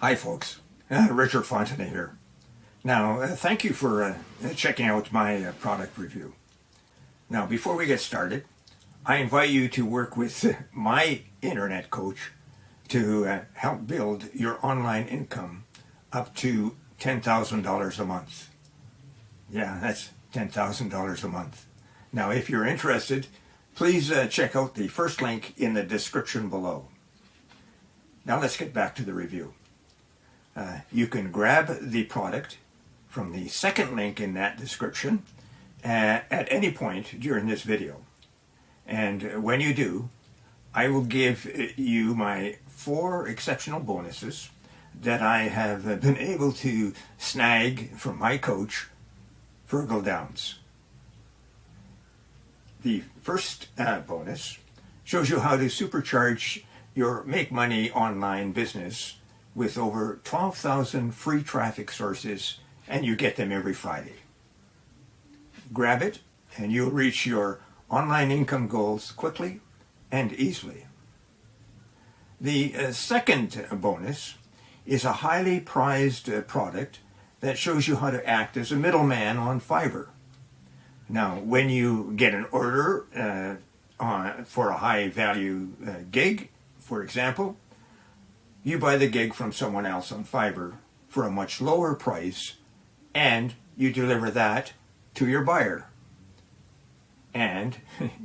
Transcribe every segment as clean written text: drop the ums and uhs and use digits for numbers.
Hi folks, Richard Fontenay here. Now, thank you for checking out my product review. Now, before we get started, I invite you to work with my internet coach to help build your online income up to $10,000 a month. Yeah, that's $10,000 a month. Now, if you're interested, please check out the first link in the description below. Now let's get back to the review. You can grab the product from the second link in that description at any point during this video. And when you do, I will give you my 4 exceptional bonuses that I have been able to snag from my coach, Virgil Downs. The first bonus shows you how to supercharge your make money online business with over 12,000 free traffic sources, and you get them every Friday. Grab it and you'll reach your online income goals quickly and easily. The second bonus is a highly prized product that shows you how to act as a middleman on Fiverr. Now, when you get an order for a high value gig, for example, you buy the gig from someone else on Fiverr for a much lower price, and you deliver that to your buyer. And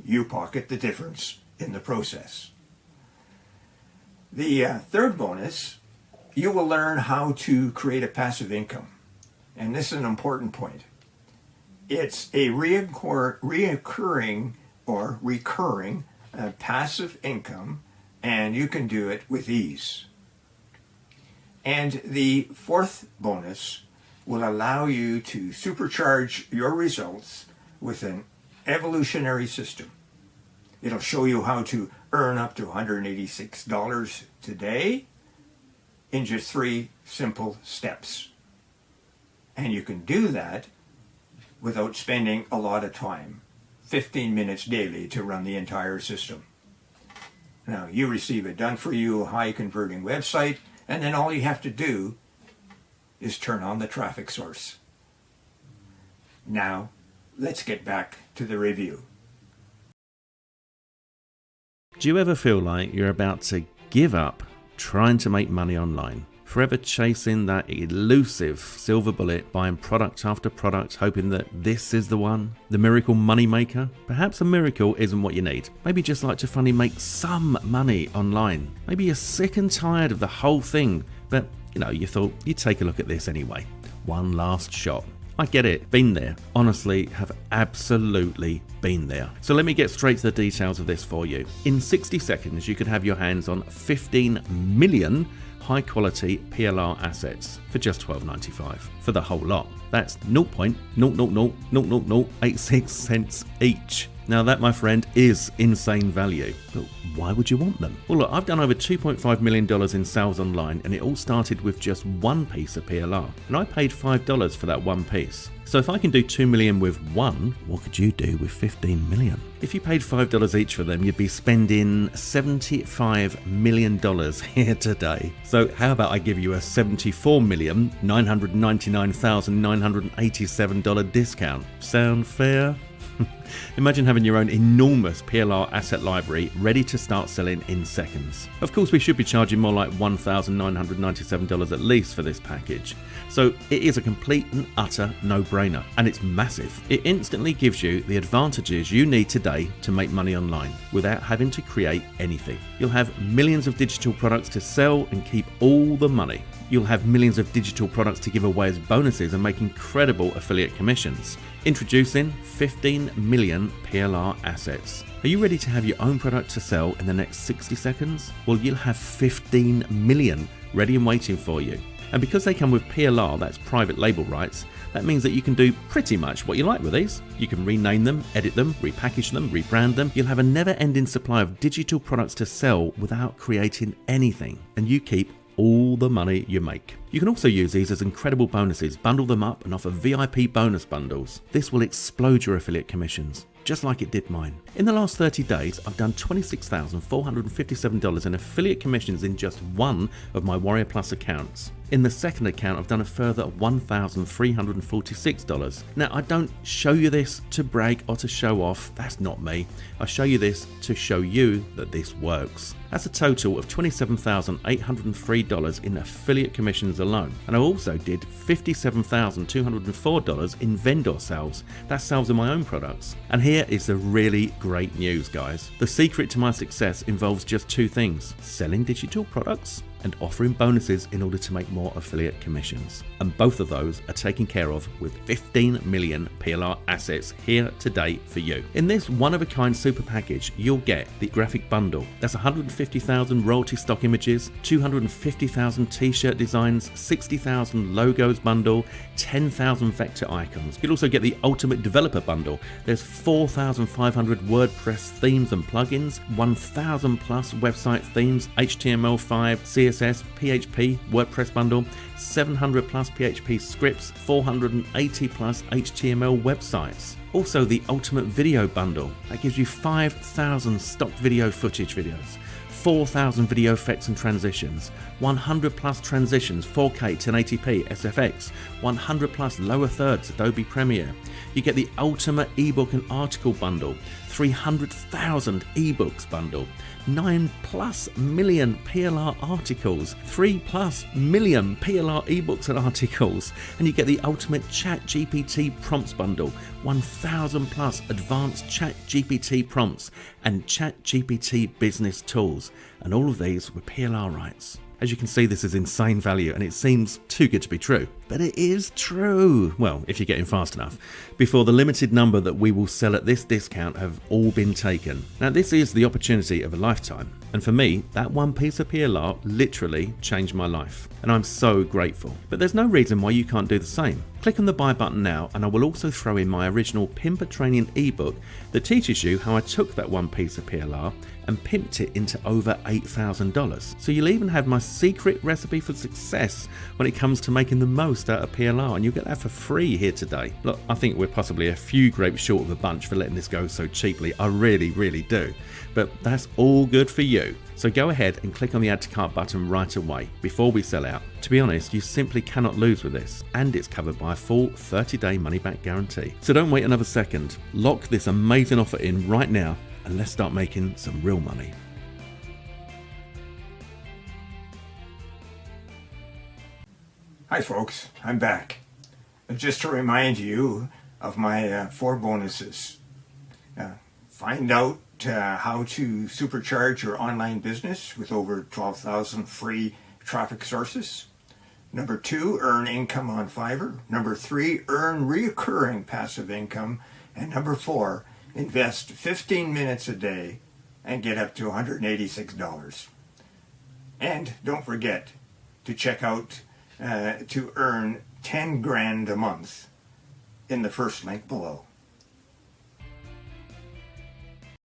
you pocket the difference in the process. The third bonus, you will learn how to create a passive income. And this is an important point. It's a reoccurring or recurring passive income, and you can do it with ease. And the fourth bonus will allow you to supercharge your results with an evolutionary system. It'll show you how to earn up to $186 today in just 3 simple steps. And you can do that without spending a lot of time, 15 minutes daily to run the entire system. Now, you receive a done-for-you, high-converting website, and then all you have to do is turn on the traffic source. Now, let's get back to the review. Do you ever feel like you're about to give up trying to make money online? Forever chasing that elusive silver bullet, buying product after product, hoping that this is the one, the miracle money maker? Perhaps a miracle isn't what you need. Maybe you just like to finally make some money online. Maybe you're sick and tired of the whole thing, but you thought you'd take a look at this anyway. One last shot. I get it, been there. Honestly, have absolutely been there. So let me get straight to the details of this for you. In 60 seconds, you could have your hands on 15 million high-quality PLR assets for just $12.95 for the whole lot. That's 0.0000086 cents each. Now that, my friend, is insane value. But why would you want them? Well, look, I've done over $2.5 million in sales online, and it all started with just one piece of PLR. And I paid $5 for that one piece. So if I can do 2 million with one, what could you do with 15 million? If you paid $5 each for them, you'd be spending $75 million here today. So how about I give you a $74,999,987 discount? Sound fair? Imagine having your own enormous PLR asset library ready to start selling in seconds. Of course, we should be charging more like $1,997 at least for this package. So it is a complete and utter no-brainer, and it's massive. It instantly gives you the advantages you need today to make money online without having to create anything. You'll have millions of digital products to sell and keep all the money. You'll have millions of digital products to give away as bonuses and make incredible affiliate commissions. Introducing 15 million PLR assets. Are you ready to have your own product to sell in the next 60 seconds? Well, you'll have 15 million ready and waiting for you. And because they come with PLR, that's private label rights, that means that you can do pretty much what you like with these. You can rename them, edit them, repackage them, rebrand them. You'll have a never-ending supply of digital products to sell without creating anything. And you keep all the money you make. You can also use these as incredible bonuses, bundle them up and offer VIP bonus bundles. This will explode your affiliate commissions. just like it did mine. In the last 30 days, I've done $26,457 in affiliate commissions in just one of my Warrior Plus accounts. In the second account, I've done a further $1,346. Now, I don't show you this to brag or to show off, that's not me. I show you this to show you that this works. That's a total of $27,803 in affiliate commissions alone. And I also did $57,204 in vendor sales. That's sales of my own products. And here is the really great news, guys. The secret to my success involves just two things: selling digital products and offering bonuses in order to make more affiliate commissions. And both of those are taken care of with 15 million PLR assets here today for you. In this one-of-a-kind super package, you'll get the graphic bundle. That's 150,000 royalty stock images, 250,000 t-shirt designs, 60,000 logos bundle, 10,000 vector icons. You'll also get the ultimate developer bundle. There's 4,500 WordPress themes and plugins, 1,000 plus website themes, HTML5, CSS, PHP, WordPress bundle, 700 plus PHP scripts, 480 plus HTML websites. Also the ultimate video bundle that gives you 5,000 stock video footage videos, 4,000 video effects and transitions, 100 plus transitions, 4K, 1080p, SFX, 100 plus lower thirds, Adobe Premiere. You get the ultimate ebook and article bundle, 300,000 ebooks bundle, 9+ million PLR articles, 3+ million PLR ebooks and articles, and you get the ultimate ChatGPT prompts bundle, 1,000 plus advanced ChatGPT prompts and ChatGPT business tools, and all of these with PLR rights. As you can see, this is insane value and it seems too good to be true. But it is true. Well, if you're getting fast enough. Before the limited number that we will sell at this discount have all been taken. Now, this is the opportunity of a lifetime. And for me, that one piece of PLR literally changed my life. And I'm so grateful. But there's no reason why you can't do the same. Click on the buy button now and I will also throw in my original Pimper Training ebook that teaches you how I took that one piece of PLR and pimped it into over $8,000. So you'll even have my secret recipe for success when it comes to making the most out of PLR, and you'll get that for free here today. Look, I think we're possibly a few grapes short of a bunch for letting this go so cheaply. I really, really do. But that's all good for you. So go ahead and click on the add to cart button right away before we sell out. To be honest, you simply cannot lose with this, and it's covered by a full 30-day money-back guarantee. So don't wait another second. Lock this amazing offer in right now and let's start making some real money. Hi folks, I'm back. Just to remind you of my 4 bonuses. Find out how to supercharge your online business with over 12,000 free traffic sources. Number 2, earn income on Fiverr. Number 3, earn recurring passive income. And number 4, invest 15 minutes a day and get up to $186. And don't forget to check out to earn 10 grand a month in the first link below.